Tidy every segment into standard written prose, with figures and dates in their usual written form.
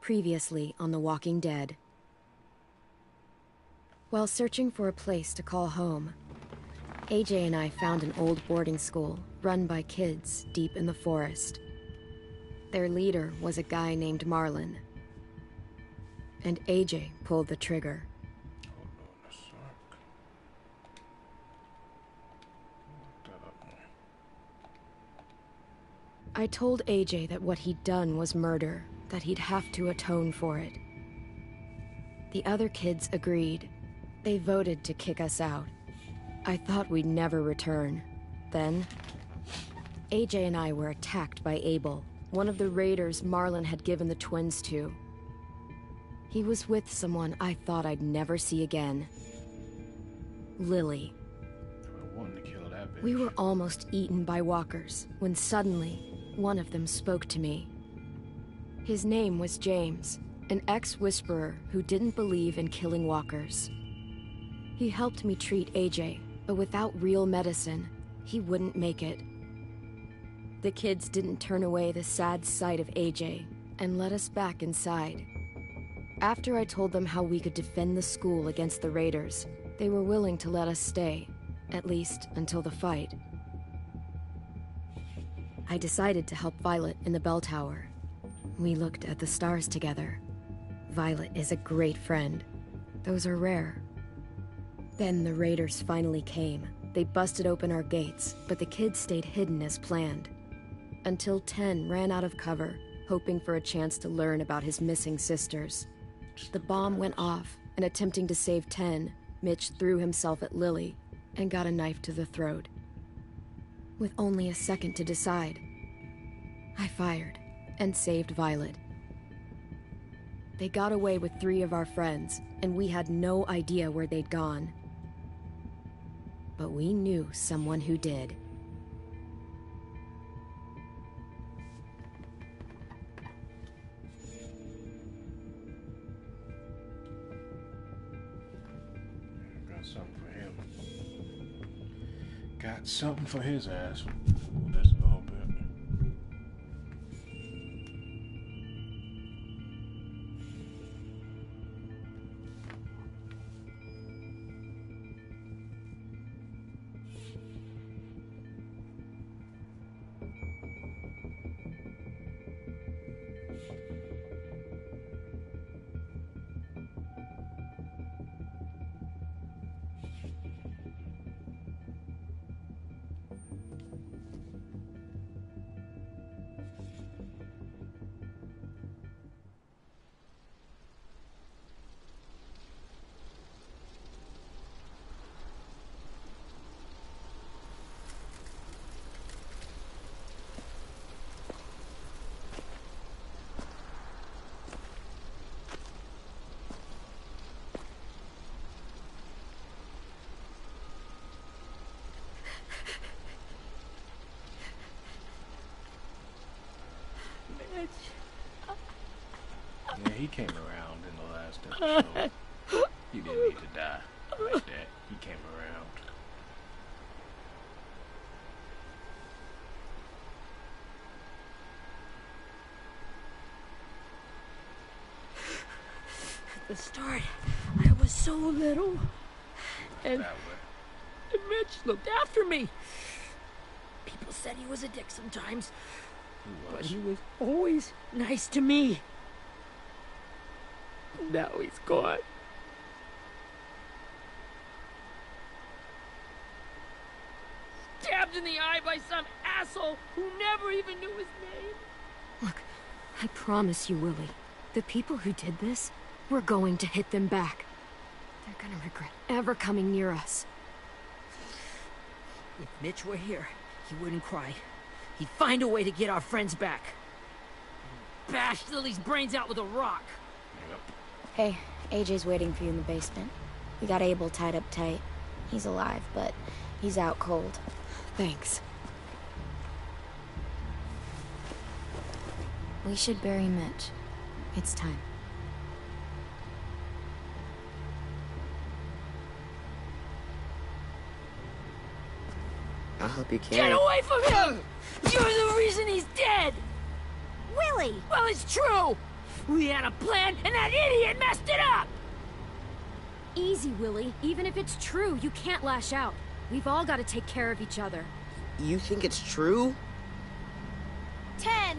Previously on The Walking Dead. While searching for a place to call home, AJ and I found an old boarding school run by kids deep in the forest. Their leader was a guy named Marlon, and AJ pulled the trigger. I told AJ that what he'd done was murder, that he'd have to atone for it. The other kids agreed. They voted to kick us out. I thought we'd never return. Then, AJ and I were attacked by Abel, one of the raiders Marlon had given the twins to. He was with someone I thought I'd never see again. Lily. We were almost eaten by walkers when suddenly, one of them spoke to me. His name was James, an ex-whisperer who didn't believe in killing walkers. He helped me treat AJ, but without real medicine, he wouldn't make it. The kids didn't turn away the sad sight of AJ and let us back inside. After I told them how we could defend the school against the raiders, they were willing to let us stay, at least until the fight. I decided to help Violet in the bell tower. We looked at the stars together. Violet is a great friend. Those are rare. Then the raiders finally came. They busted open our gates, but the kids stayed hidden as planned. Until 10 ran out of cover, hoping for a chance to learn about his missing sisters. The bomb went off, and attempting to save 10, Mitch threw himself at Lily and got a knife to the throat. With only a second to decide, I fired and saved Violet. They got away with 3 of our friends, and we had no idea where they'd gone. But we knew someone who did. Got something for him. Got something for his ass. This a little bit. Yeah, he came around in the last episode. He didn't need to die like that. He came around. At the start, I was so little. And Mitch looked after me. People said he was a dick sometimes. But he was always nice to me. Now he's gone. Stabbed in the eye by some asshole who never even knew his name. Look, I promise you, Willie, the people who did this, we're going to hit them back. They're gonna regret ever coming near us. If Mitch were here, he wouldn't cry. He'd find a way to get our friends back. Bash Lily's brains out with a rock. Yep. Hey, AJ's waiting for you in the basement. We got Abel tied up tight. He's alive, but he's out cold. Thanks. We should bury Mitch. It's time. I'll help you carry. Get away from him! You're the reason he's dead! Willie! Well, it's true! We had a plan, and that idiot messed it up! Easy, Willie. Even if it's true, you can't lash out. We've all got to take care of each other. You think it's true? 10!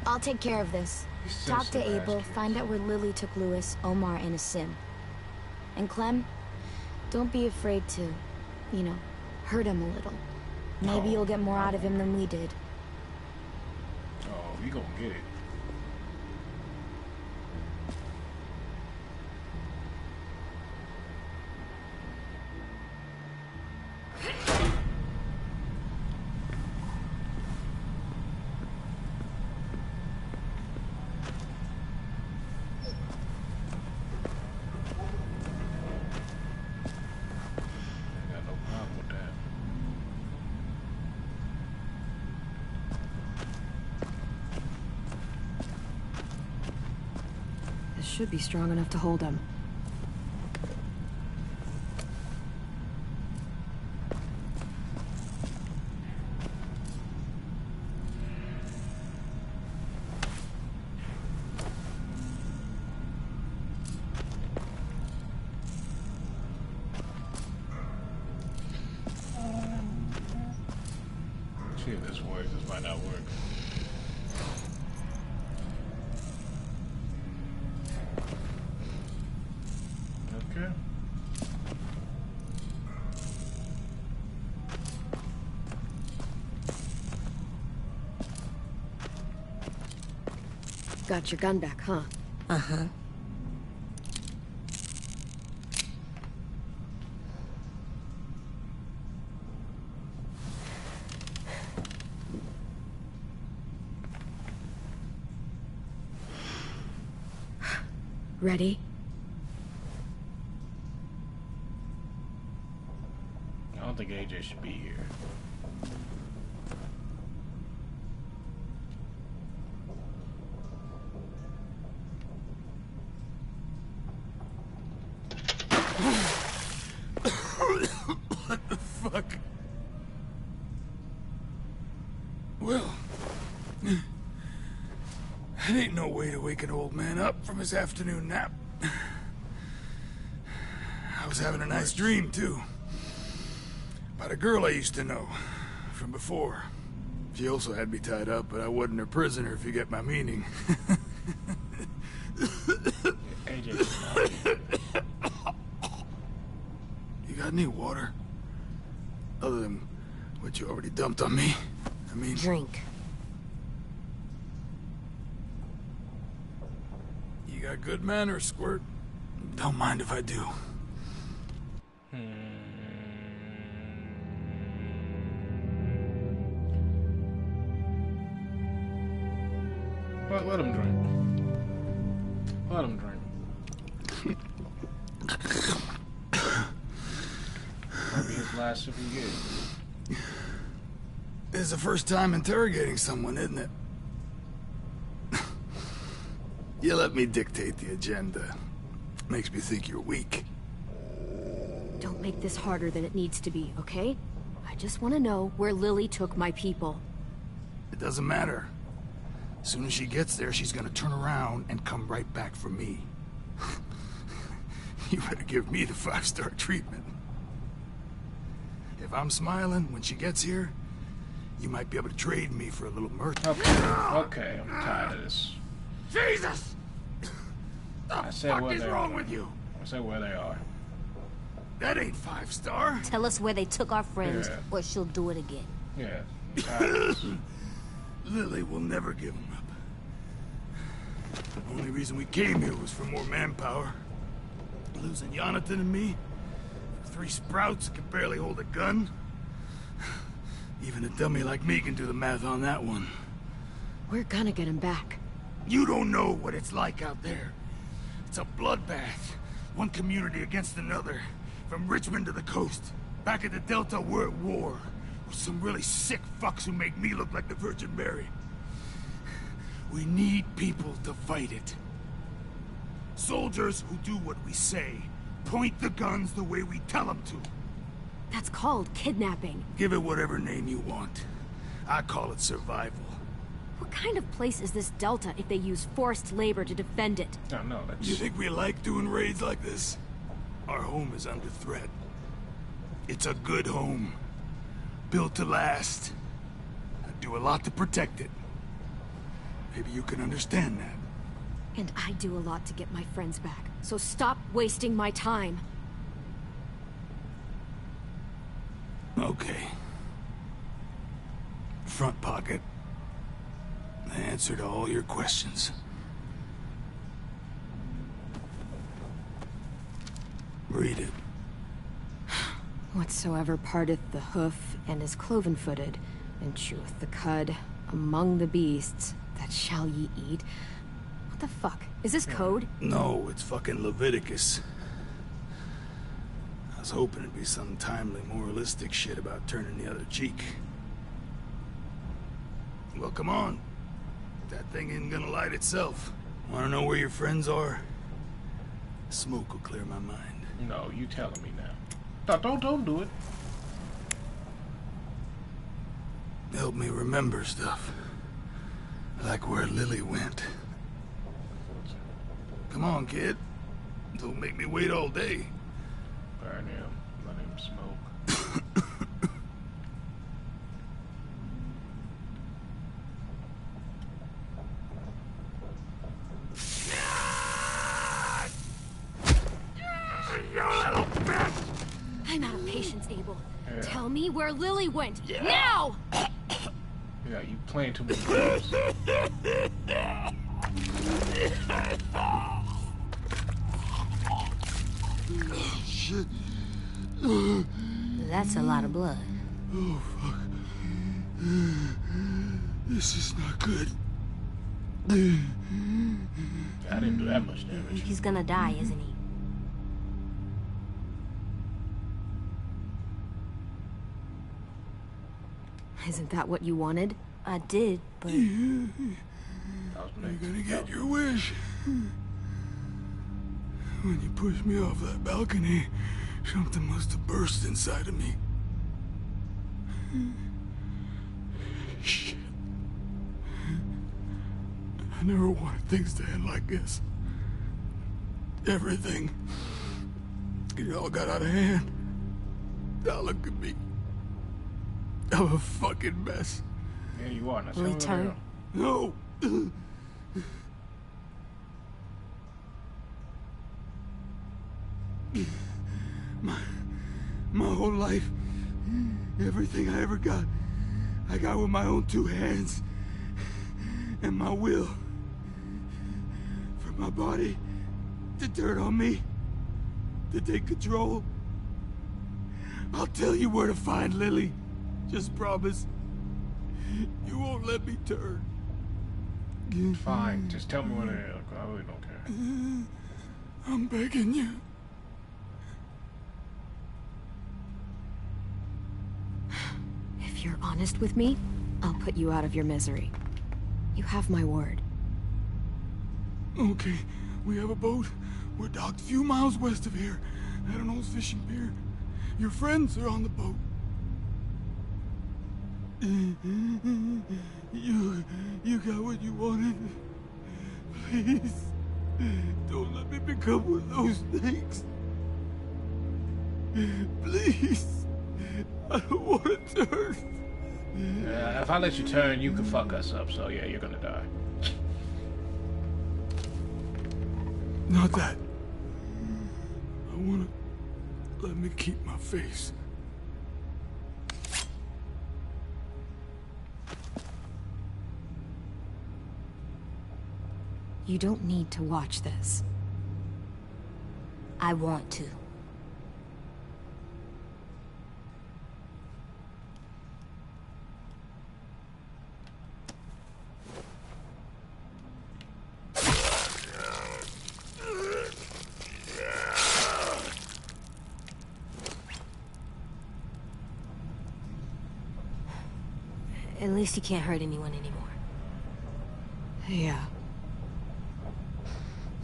I'll take care of this. Talk to Abel, find out where Lily took Lewis, Omar, and a sim. And Clem, don't be afraid to, you know, hurt him a little. Maybe you'll get more out of him than we did. Oh, you gonna get it. Should be strong enough to hold him. See if this works. This might not work. Okay. Got your gun back, huh? Uh-huh. Ready? I don't think AJ should be here. What the fuck? Well, it ain't no way to wake an old man up from his afternoon nap. I was having a nice dream, too. About a girl I used to know from before. She also had me tied up, but I wasn't her prisoner, if you get my meaning. AJ. You got any water? Other than what you already dumped on me? I mean... Drink. You got good manners, Squirt. Don't mind if I do. Well, let him drink. Let him drink. Might be his last if he gets. It's the first time interrogating someone, isn't it? You let me dictate the agenda. Makes me think you're weak. Don't make this harder than it needs to be, okay? I just want to know where Lily took my people. It doesn't matter. As soon as she gets there, she's gonna turn around and come right back for me. You better give me the 5-star treatment. If I'm smiling when she gets here, you might be able to trade me for a little merch. Okay, I'm tired of this. Jesus! I said What where is they wrong are. with you? I said where they are. That ain't 5-star. Tell us where they took our friends, Yeah. or she'll do it again. Yeah. I'm tired of this. Lily will never give him up. The only reason we came here was for more manpower. Losing Jonathan and me for 3 sprouts that can barely hold a gun. Even a dummy like me can do the math on that one. We're gonna get him back. You don't know what it's like out there. It's a bloodbath. One community against another. From Richmond to the coast. Back at the Delta, we're at war. With some really sick fucks who make me look like the Virgin Mary. We need people to fight it. Soldiers who do what we say. Point the guns the way we tell them to. That's called kidnapping. Give it whatever name you want. I call it survival. kind of place is this Delta if they use forced labor to defend it? I know, that's... You think we like doing raids like this? Our home is under threat. It's a good home. Built to last. I do a lot to protect it. Maybe you can understand that. And I do a lot to get my friends back. So stop wasting my time. Okay. Front pocket. The answer to all your questions. Read it. Whatsoever parteth the hoof and is cloven-footed, and cheweth the cud among the beasts, that shall ye eat. What the fuck? Is this code? No, it's fucking Leviticus. I was hoping it'd be some timely, moralistic shit about turning the other cheek. Well, come on. That thing isn't gonna light itself. Wanna know where your friends are? Smoke will clear my mind. No, you telling me now. No, don't do it. Help me remember stuff. Like where Lily went. Come on, kid. Don't make me wait all day. Burn him. Let him smoke. I'm out of patience, Abel. Yeah. Tell me where Lily went. Now! Yeah, you playing too many games. Shit. That's a lot of blood. Oh, fuck. This is not good. I didn't do that much damage. He's gonna die, isn't he? Isn't that what you wanted? I did, but You're That was next. gonna get your wish. When you pushed me off that balcony, something must have burst inside of me. Shit. I never wanted things to end like this. Everything. It all got out of hand. Now look at me. I'm a fucking mess. Yeah, you are. Now tell Will he me turn? what No. My whole life, everything I ever got, I got with my own two hands and my will. For my body to turn on me, to take control. I'll tell you where to find Lily. Just promise. You won't let me turn. Fine, just tell me what it is. I really don't care. I'm begging you. If you're honest with me, I'll put you out of your misery. You have my word. Okay, we have a boat. We're docked a few miles west of here, at an old fishing pier. Your friends are on the boat. You got what you wanted. Please, don't let me become one of those things. Please, I don't want to turn. If I let you turn, you can fuck us up. So yeah, you're gonna die. Not that. I want to let me keep my face. You don't need to watch this. I want to. At least he can't hurt anyone anymore. Yeah.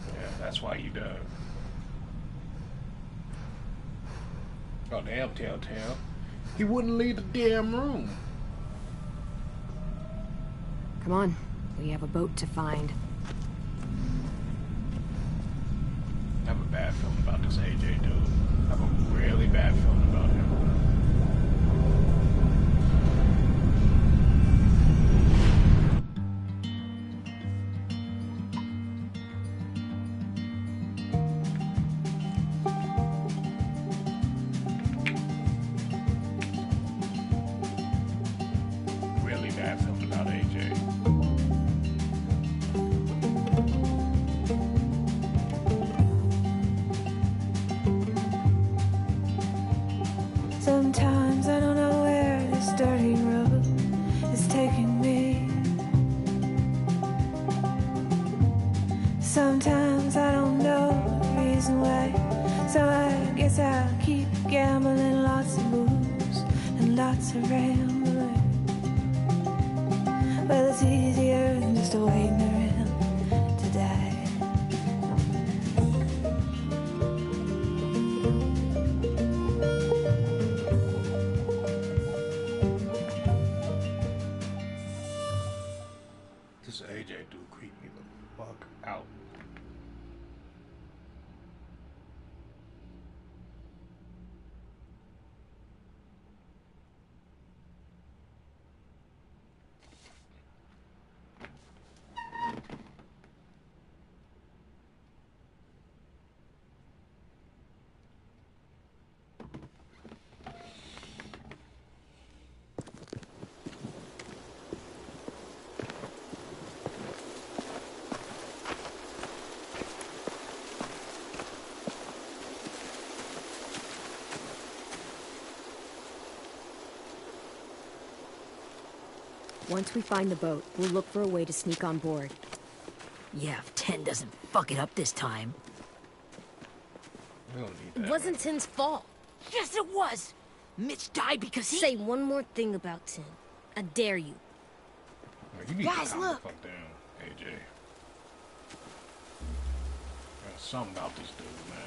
Yeah, that's why you done. Oh damn, Telltale. He wouldn't leave the damn room. Come on. We have a boat to find. I have a bad feeling about this AJ dude. I have a really bad feeling about him. Really bad feeling about AJ. Sometimes I don't know where this dirty road is taking me. Sometimes I don't know the reason why. So I guess I'll keep gambling, lots of moves and lots of rambling. Well, it's easier than just waiting around to die. This AJ dude creeped me the fuck out. Once we find the boat, we'll look for a way to sneak on board. Yeah, if 10 doesn't fuck it up this time. We don't need that. It wasn't Tin's fault. Yes, it was! Mitch died because he... Say one more thing about Tin. I dare you. You need Guys, to calm look. the fuck down, AJ. There's something about this dude, man.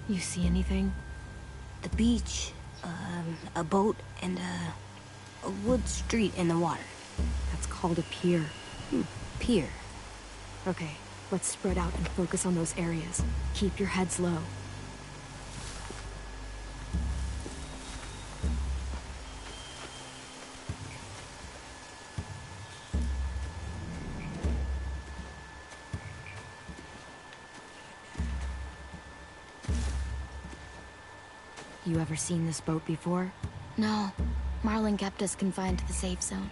You see anything? The beach, a boat, and a wood street in the water. That's called a pier. Pier. Okay, let's spread out and focus on those areas. Keep your heads low. You ever seen this boat before? No, Marlin kept us confined to the safe zone.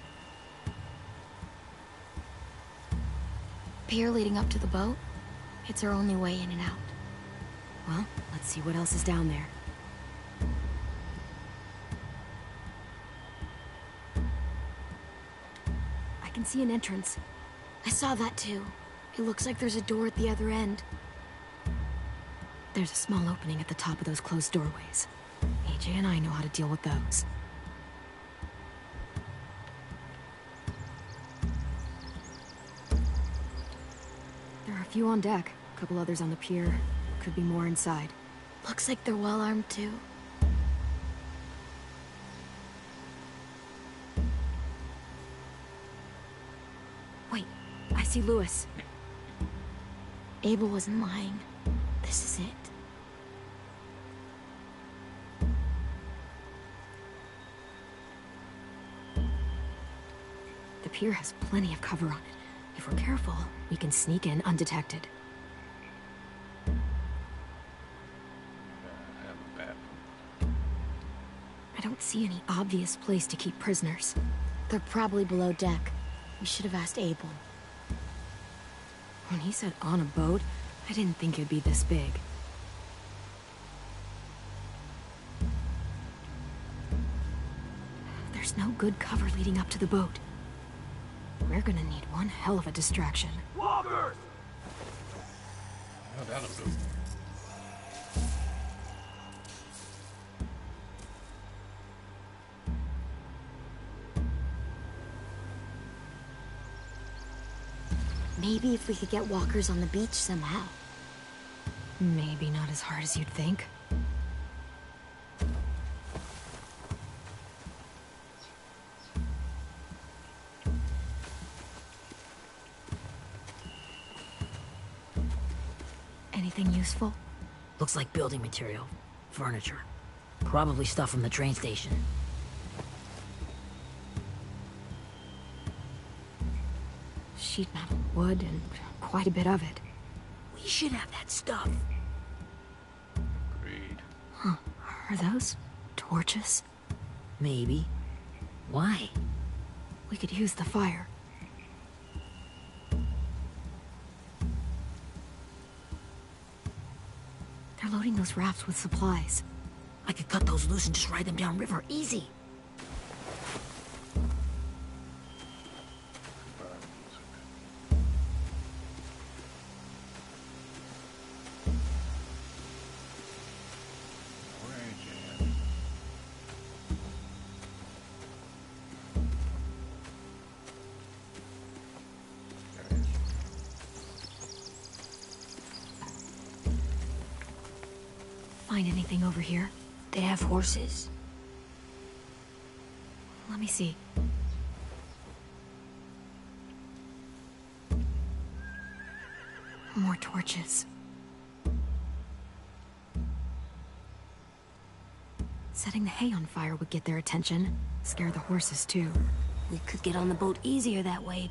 Pier leading up to the boat? It's our only way in and out. Well, let's see what else is down there. I can see an entrance. I saw that too. It looks like there's a door at the other end. There's a small opening at the top of those closed doorways. AJ and I know how to deal with those. There are a few on deck, a couple others on the pier. Could be more inside. Looks like they're well armed too. Wait, I see Lewis. Abel wasn't lying. This is it. The pier has plenty of cover on it. If we're careful, we can sneak in undetected. I have a bad feeling. I don't see any obvious place to keep prisoners. They're probably below deck. We should have asked Abel. When he said on a boat, I didn't think it'd be this big. There's no good cover leading up to the boat. We're gonna need one hell of a distraction. Oh, that'll do. Maybe if we could get walkers on the beach somehow. Maybe not as hard as you'd think. Anything useful? Looks like building material. Furniture. Probably stuff from the train station. Sheet metal, wood, and quite a bit of it. We should have that stuff. Agreed. Huh. Are those torches? Maybe. Why? We could use the fire. They're loading those rafts with supplies. I could cut those loose and just ride them downriver. Easy. Find anything over here? They have horses. Let me see. More torches. Setting the hay on fire would get their attention. Scare the horses, too. We could get on the boat easier that way.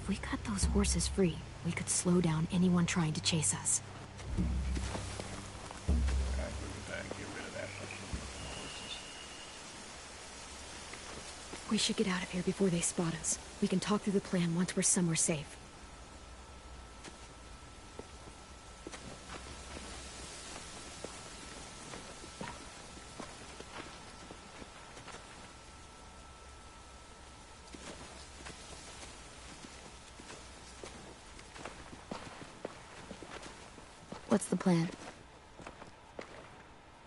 If we cut those horses free, we could slow down anyone trying to chase us. We should get out of here before they spot us. We can talk through the plan once we're somewhere safe. What's the plan?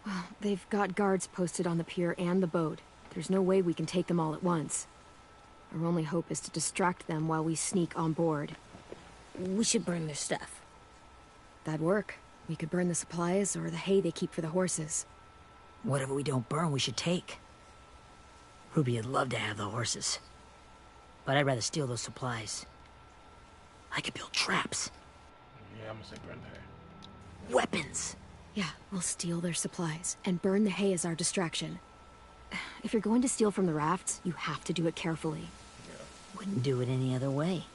Well, they've got guards posted on the pier and the boat. There's no way we can take them all at once. Our only hope is to distract them while we sneak on board. We should burn their stuff. That'd work. We could burn the supplies or the hay they keep for the horses. Whatever we don't burn, we should take. Ruby would love to have the horses. But I'd rather steal those supplies. I could build traps. Yeah, I'm gonna say burn the hay. Weapons! Yeah, we'll steal their supplies and burn the hay as our distraction. If you're going to steal from the rafts, you have to do it carefully. Wouldn't do it any other way.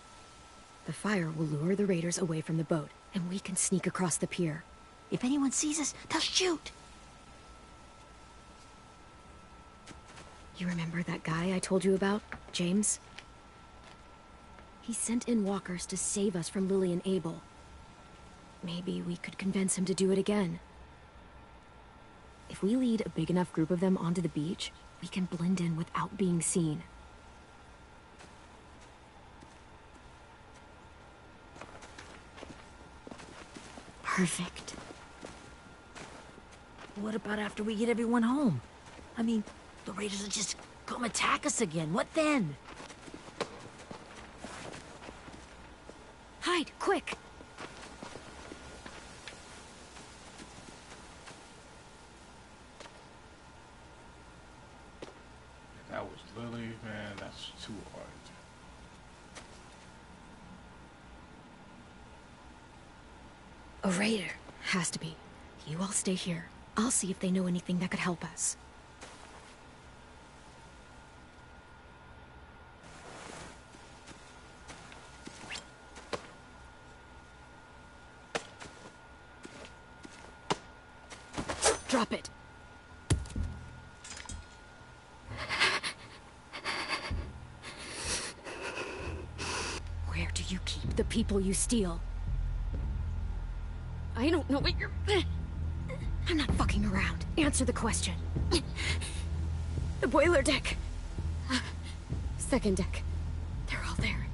The fire will lure the raiders away from the boat, and we can sneak across the pier. If anyone sees us, they'll shoot! You remember that guy I told you about, James? He sent in walkers to save us from Lily and Abel. Maybe we could convince him to do it again. If we lead a big enough group of them onto the beach, we can blend in without being seen. Perfect. What about after we get everyone home? I mean, the raiders will just come attack us again. What then? Hide, quick! If that was Lily, man, that's too hard. A raider. Has to be. You all stay here. I'll see if they know anything that could help us. Drop it. Where do you keep the people you steal? I don't know what you're... I'm not fucking around. Answer the question. The boiler deck. Second deck. They're all there.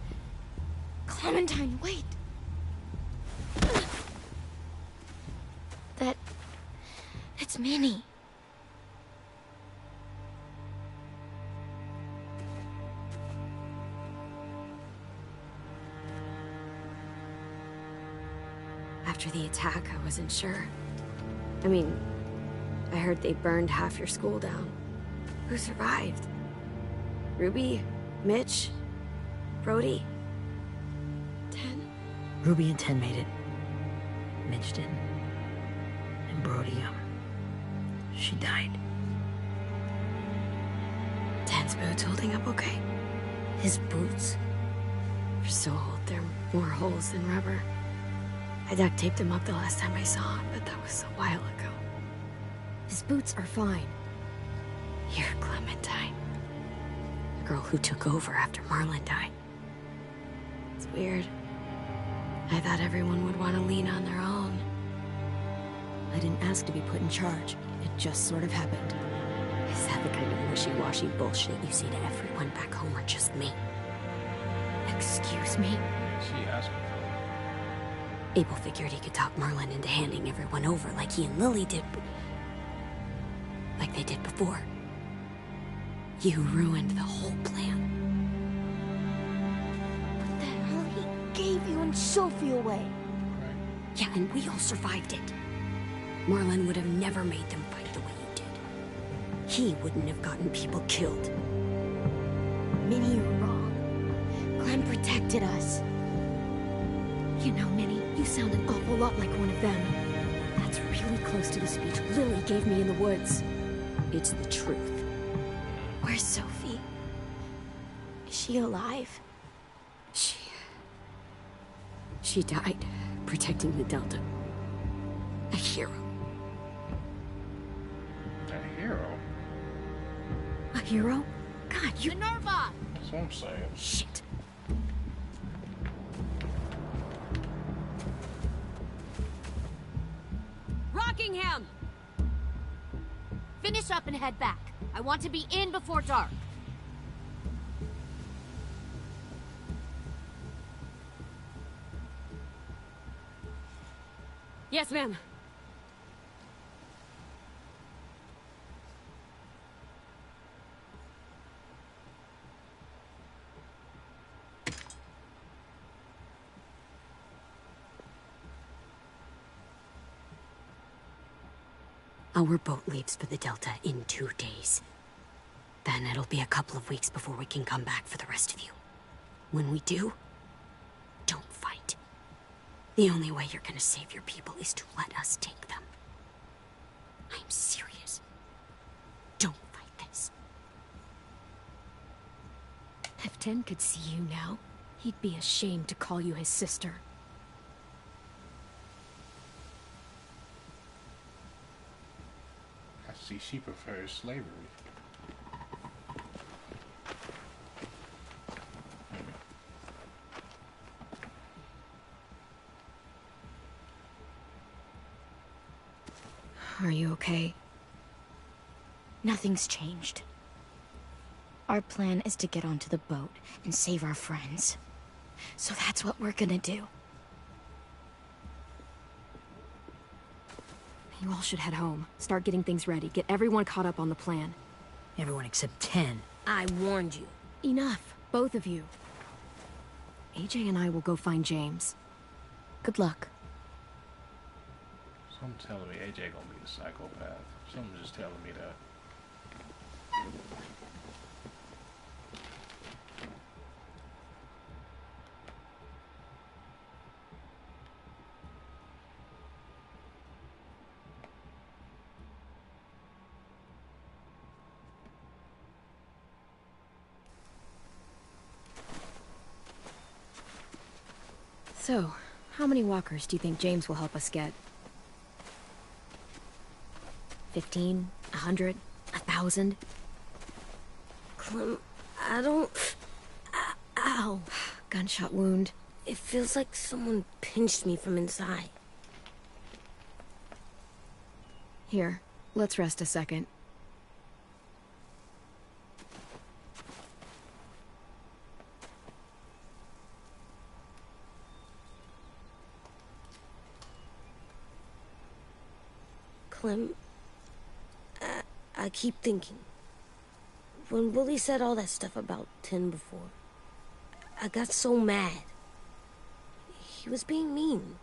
Clementine, wait. It's Minnie. the attack, I wasn't sure. I mean, I heard they burned half your school down. Who survived? Ruby? Mitch? Brody? 10? Ruby and 10 made it. Mitch didn't. And Brody, she died. 10's boots holding up okay? His boots? They're so old, there are more holes than rubber. I duct taped him up the last time I saw him, but that was a while ago. His boots are fine. You're Clementine. The girl who took over after Marlon died. It's weird. I thought everyone would want to lean on their own. I didn't ask to be put in charge. It just sort of happened. Is that the kind of wishy-washy bullshit you say to everyone back home, or just me? Excuse me? She asking for Abel figured he could talk Marlon into handing everyone over like he and Lily did. Like they did before. You ruined the whole plan. What the hell? He gave you and Sophie away. Yeah, and we all survived it. Marlon would have never made them fight the way you did. He wouldn't have gotten people killed. Minnie, you're wrong. Clem protected us. You know, Minnie, you sound an awful lot like one of them. That's really close to the speech Lily gave me in the woods. It's the truth. Where's Sophie? Is she alive? She died protecting the Delta. A hero. a hero. A hero? God, you... Minerva! That's what I'm saying. Shit. Rockingham! Finish up and head back. I want to be in before dark. Yes, ma'am. Our boat leaves for the Delta in 2 days. Then it'll be a couple of weeks before we can come back for the rest of you. When we do, don't fight. The only way you're gonna save your people is to let us take them. I'm serious. Don't fight this. If 10 could see you now, he'd be ashamed to call you his sister. I see she prefers slavery. Are you okay? Nothing's changed. Our plan is to get onto the boat and save our friends. So that's what we're gonna do. You all should head home. Start getting things ready. Get everyone caught up on the plan. Everyone except 10. I warned you. Enough, both of you. AJ and I will go find James. Good luck. Something's telling me AJ gonna be the psychopath. Something's just telling me that. So, how many walkers do you think James will help us get? 15? 100? 1,000? Clem, I don't... Ow. Gunshot wound. It feels like someone pinched me from inside. Here, let's rest a second. Clem, I keep thinking. When Willie said all that stuff about 10 before, I got so mad. He was being mean.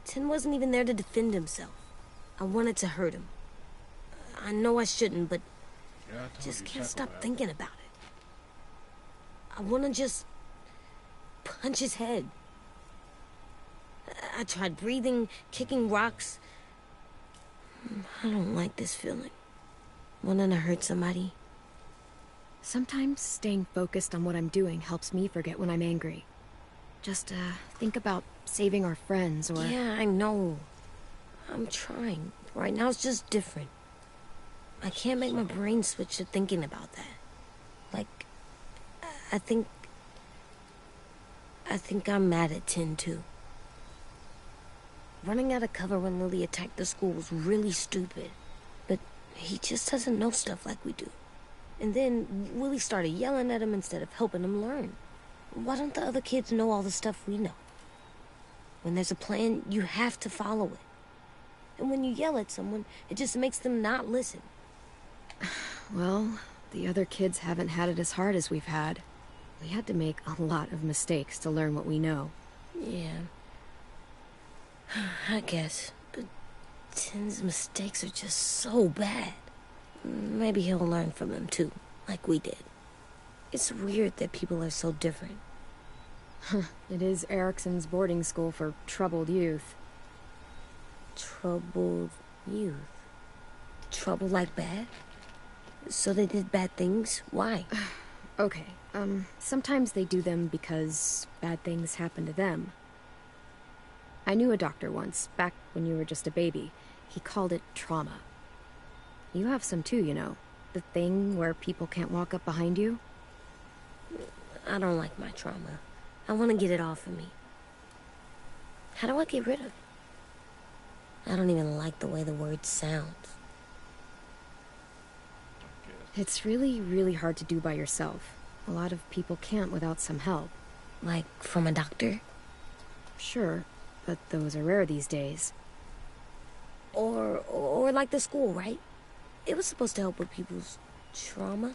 Tin wasn't even there to defend himself. I wanted to hurt him. I know I shouldn't, but I just can't stop thinking about it. I want to just punch his head. I tried breathing, kicking rocks. I don't like this feeling. Wanting to hurt somebody. Sometimes staying focused on what I'm doing helps me forget when I'm angry. Just, think about saving our friends or... Yeah, I know. I'm trying. Right now it's just different. I can't make my brain switch to thinking about that. Like, I think I'm mad at Tin, too. Running out of cover when Lily attacked the school was really stupid. But he just doesn't know stuff like we do. And then Willie started yelling at him instead of helping him learn. Why don't the other kids know all the stuff we know? When there's a plan, you have to follow it. And when you yell at someone, it just makes them not listen. Well, the other kids haven't had it as hard as we've had. We had to make a lot of mistakes to learn what we know. Yeah. I guess. But Tin's mistakes are just so bad. Maybe he'll learn from them too, like we did. It's weird that people are so different. It is Erickson's boarding school for troubled youth. Troubled youth? Trouble like bad? So they did bad things? Why? Okay, sometimes they do them because bad things happen to them. I knew a doctor once, back when you were just a baby. He called it trauma. You have some too, you know. The thing where people can't walk up behind you. I don't like my trauma. I want to get it off of me. How do I get rid of it? I don't even like the way the word sounds. It's really, really hard to do by yourself. A lot of people can't without some help. Like from a doctor? Sure, but those are rare these days. Or like the school, right? It was supposed to help with people's trauma.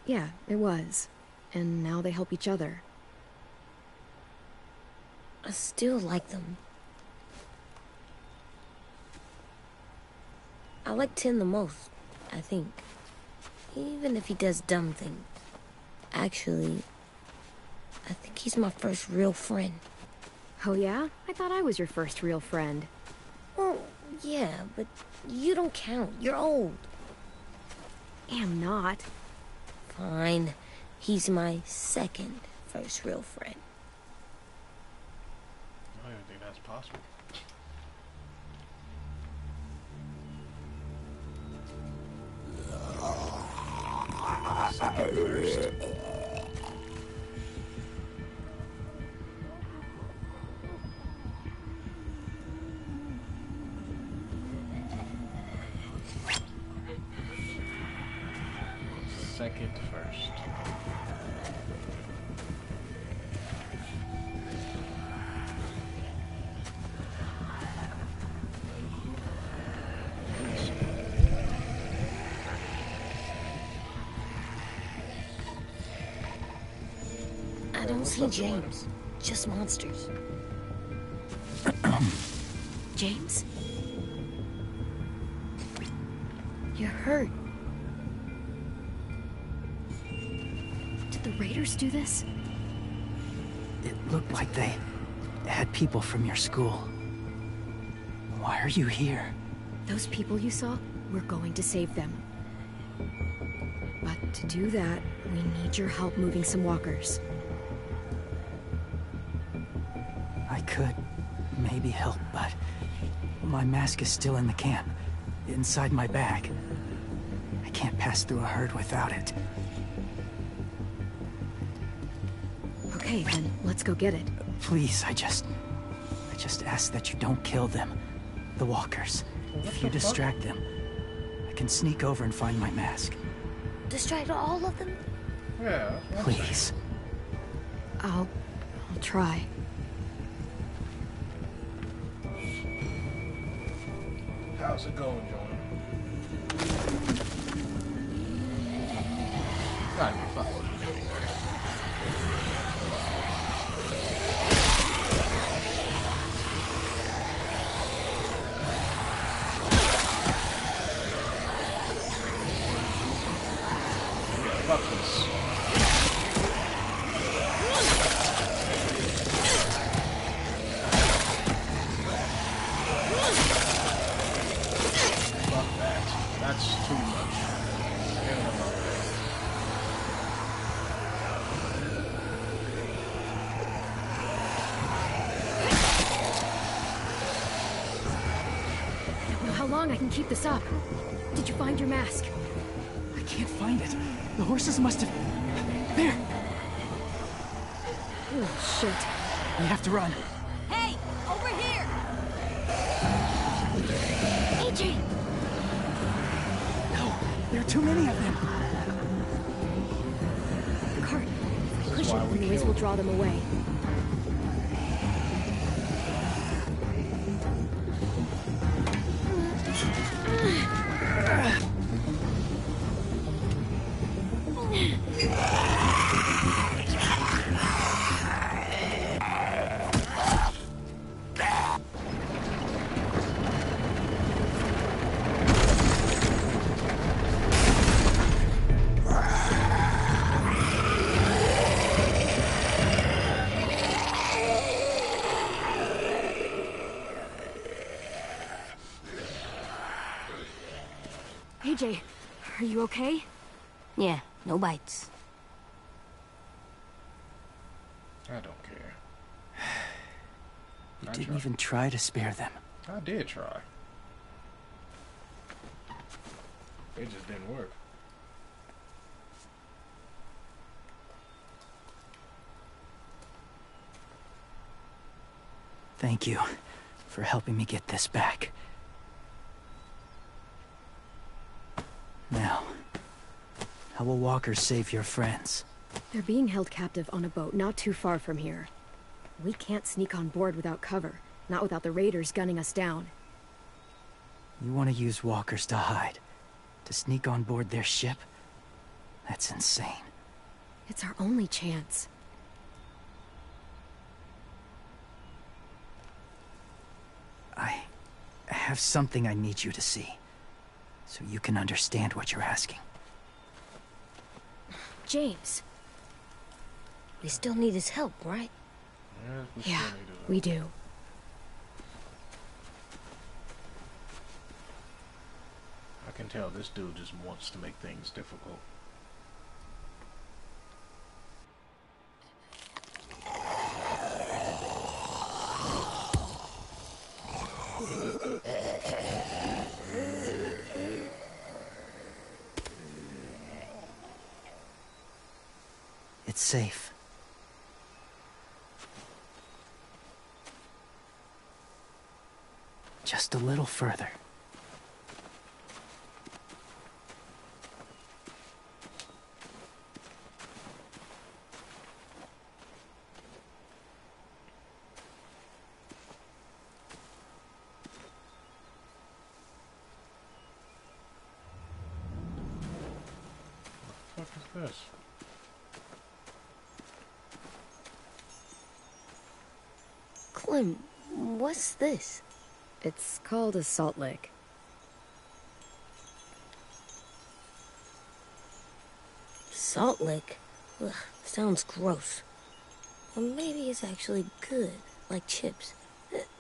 Yeah, it was. And now they help each other. I still like them. I like Tin the most, I think. Even if he does dumb things. Actually, I think he's my first real friend. Oh yeah? I thought I was your first real friend. Well, yeah, but you don't count. You're old. Am not. Fine. He's my second first real friend. I don't even think that's possible. Second first. Second first. I don't see James. Just monsters. James? You're hurt. Did the Raiders do this? It looked like they had people from your school. Why are you here? Those people you saw, we're going to save them. But to do that, we need your help moving some walkers. I could maybe help, but my mask is still in the camp, inside my bag. I can't pass through a herd without it. Okay, then let's go get it. Please, I just ask that you don't kill them. The walkers. If you distract them, I can sneak over and find my mask. Distract all of them? Yeah. Please. I'll try. How's it going, Jonah? Gotta be fun. Fuck this. Fuck that. That's too much. Get him up there. How long I can keep this up? Did you find your mask? I can't find it. The horses must have... There! Oh, shit. We have to run. Hey, over here! AJ! No, there are too many of them. Cart. Push it, the noise will draw them away. AJ, are you okay? Yeah, no bites. I don't care. You I didn't tried. even try to spare them. I did try. It just didn't work. Thank you for helping me get this back. Now, how will walkers save your friends? They're being held captive on a boat not too far from here. We can't sneak on board without cover, not without the raiders gunning us down. You want to use walkers to hide? To sneak on board their ship? That's insane. It's our only chance. I have something I need you to see, so you can understand what you're asking. James. We still need his help, right? Yeah, we do. I can tell this dude just wants to make things difficult. It's safe. Just a little further. What the fuck is this? Clem, what's this? It's called a salt lick. Salt lick? Ugh, sounds gross. Or maybe it's actually good, like chips.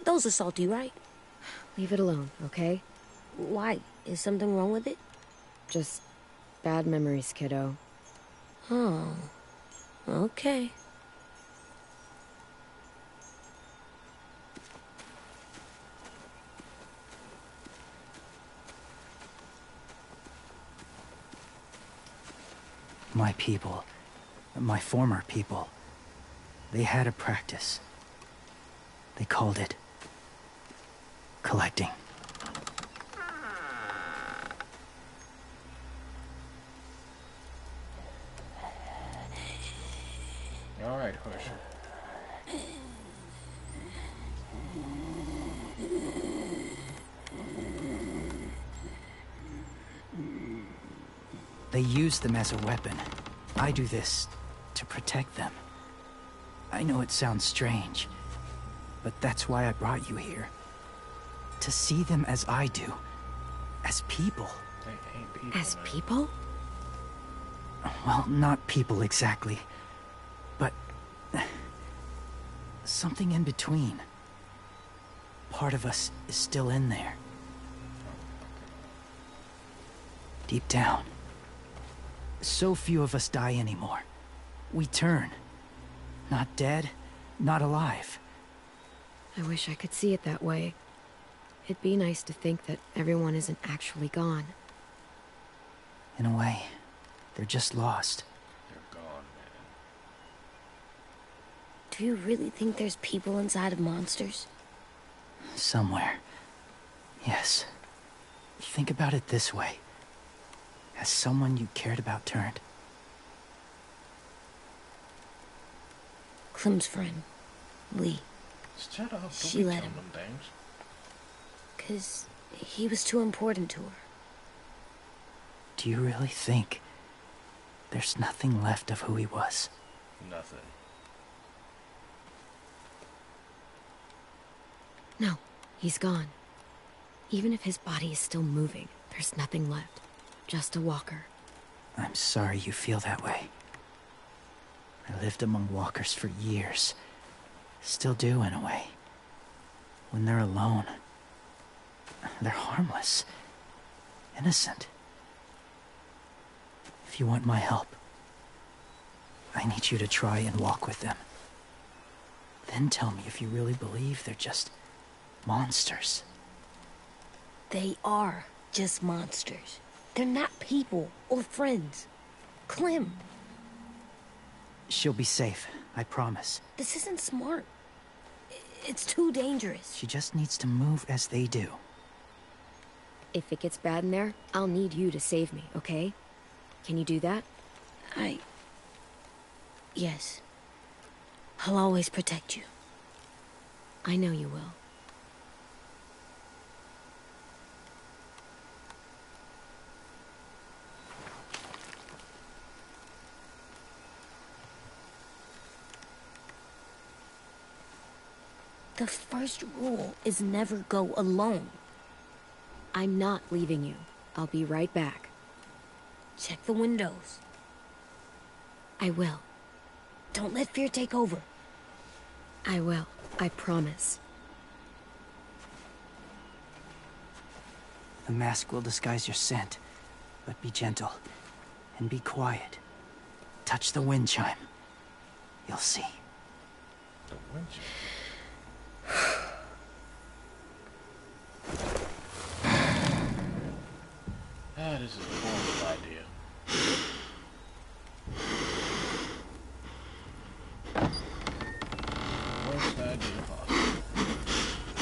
Those are salty, right? Leave it alone, okay? Why? Is something wrong with it? Just bad memories, kiddo. Oh, okay. My people, my former people, they had a practice. They called it collecting. All right, hush. They use them as a weapon. I do this to protect them. I know it sounds strange, but that's why I brought you here. To see them as I do. As people. They ain't people, As man. people? Well, not people exactly. But... something in between. Part of us is still in there. Deep down. So few of us die anymore. We turn. Not dead, not alive. I wish I could see it that way. It'd be nice to think that everyone isn't actually gone. In a way, they're just lost. They're gone, man. Do you really think there's people inside of monsters? Somewhere. Yes. Think about it this way. Has someone you cared about turned? Clem's friend, Lee. Shut up. Don't She be let telling him. them things. 'Cause he was too important to her. Do you really think there's nothing left of who he was? Nothing. No, he's gone. Even if his body is still moving, there's nothing left. Just a walker. I'm sorry you feel that way. I lived among walkers for years. Still do, in a way. When they're alone, they're harmless. Innocent. If you want my help, I need you to try and walk with them. Then tell me if you really believe they're just monsters. They are just monsters. They're not people or friends. Clem, She'll be safe, I promise. this isn't smart. It's too dangerous. She just needs to move as they do. If it gets bad in there, I'll need you to save me, okay? Can you do that? Yes. I'll always protect you. I know you will. The first rule is never go alone. I'm not leaving you. I'll be right back. Check the windows. I will. Don't let fear take over. I will. I promise. The mask will disguise your scent, but be gentle and be quiet. Touch the wind chime. You'll see. The wind chime. This is a horrible idea. Worst idea possible.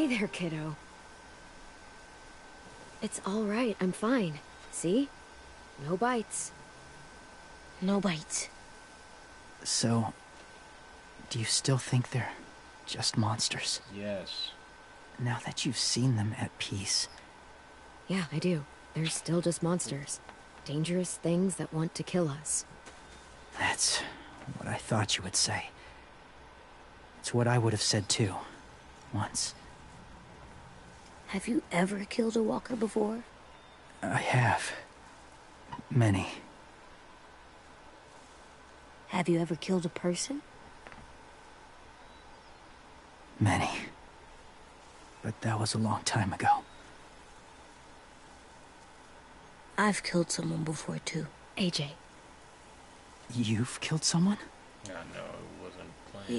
Hey there, kiddo. It's all right, I'm fine. See? No bites. No bites. So, do you still think they're just monsters? Yes. Now that you've seen them at peace. Yeah, I do. They're still just monsters. Dangerous things that want to kill us. That's what I thought you would say. It's what I would have said too. Once. Have you ever killed a walker before? I have. Many. Have you ever killed a person? Many. But that was a long time ago. I've killed someone before too. AJ. You've killed someone? I know, it wasn't planned.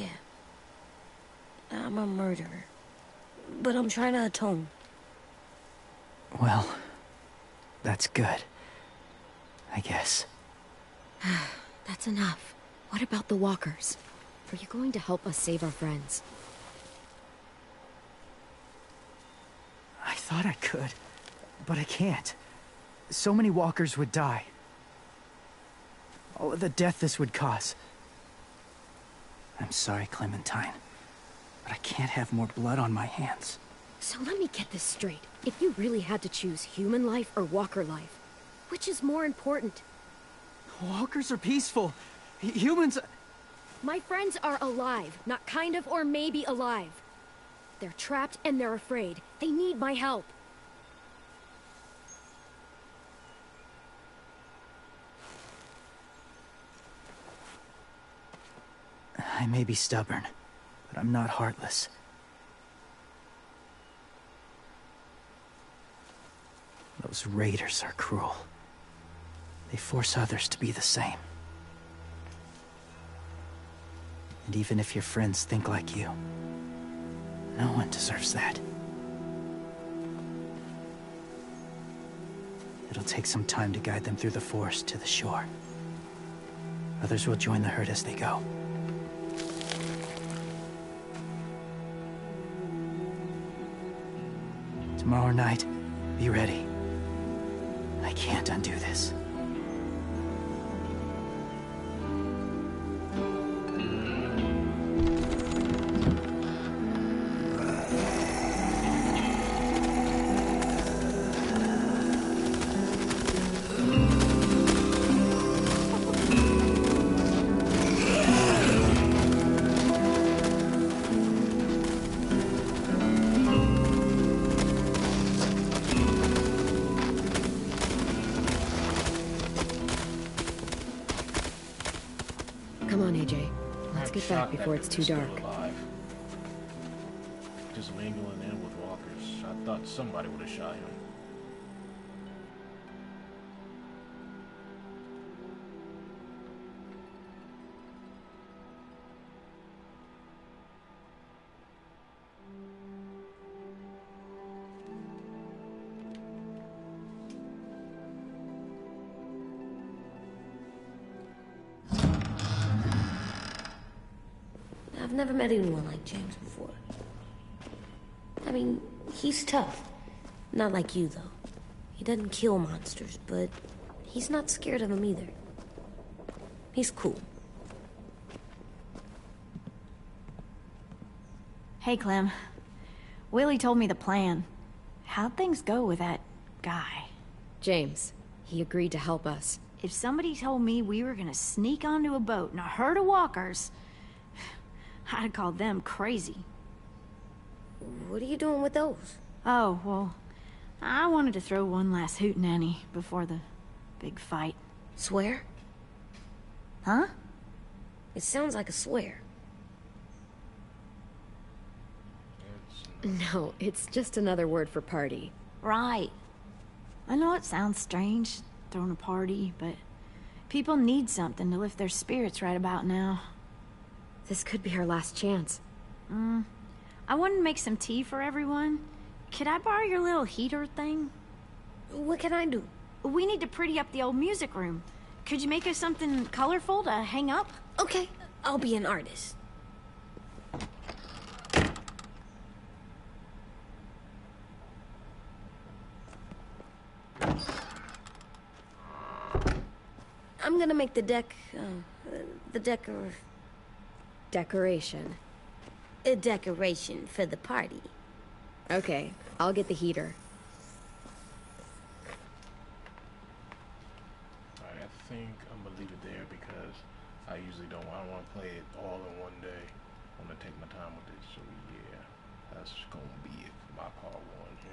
Yeah. I'm a murderer. But I'm trying to atone. Well, that's good. I guess. That's enough. What about the walkers? Are you going to help us save our friends? I thought I could, but I can't. So many walkers would die. All of the death this would cause. I'm sorry, Clementine, but I can't have more blood on my hands. So let me get this straight. If you really had to choose human life or walker life, which is more important? Walkers are peaceful. Humans... My friends are alive, not kind of or maybe alive. They're trapped and they're afraid. They need my help. I may be stubborn, but I'm not heartless. Those raiders are cruel. They force others to be the same. And even if your friends think like you, no one deserves that. It'll take some time to guide them through the forest to the shore. Others will join the herd as they go. Tomorrow night, be ready. I can't undo this. Come on, AJ. Let's get back before it's too dark. Just mingling in with walkers. I thought somebody would have shot him. I've never met anyone like James before. I mean, he's tough. Not like you, though. He doesn't kill monsters, but he's not scared of them either. He's cool. Hey, Clem. Willie told me the plan. How'd things go with that guy? James. He agreed to help us. If somebody told me we were gonna sneak onto a boat in a herd of walkers, I'd call them crazy. What are you doing with those? Oh, well, I wanted to throw one last hootenanny before the big fight. Swear? Huh? It sounds like a swear. No, it's just another word for party. Right. I know it sounds strange, throwing a party, but people need something to lift their spirits right about now. This could be our last chance. I wanted to make some tea for everyone. Could I borrow your little heater thing? What can I do? We need to pretty up the old music room. Could you make us something colorful to hang up? Okay, I'll be an artist. I'm gonna make the Decoration. a decoration for the party. Okay, I'll get the heater. Alright, I think I'm gonna leave it there because I usually don't want to play it all in one day. I want to take my time with it, so yeah, that's gonna be it for my part 1.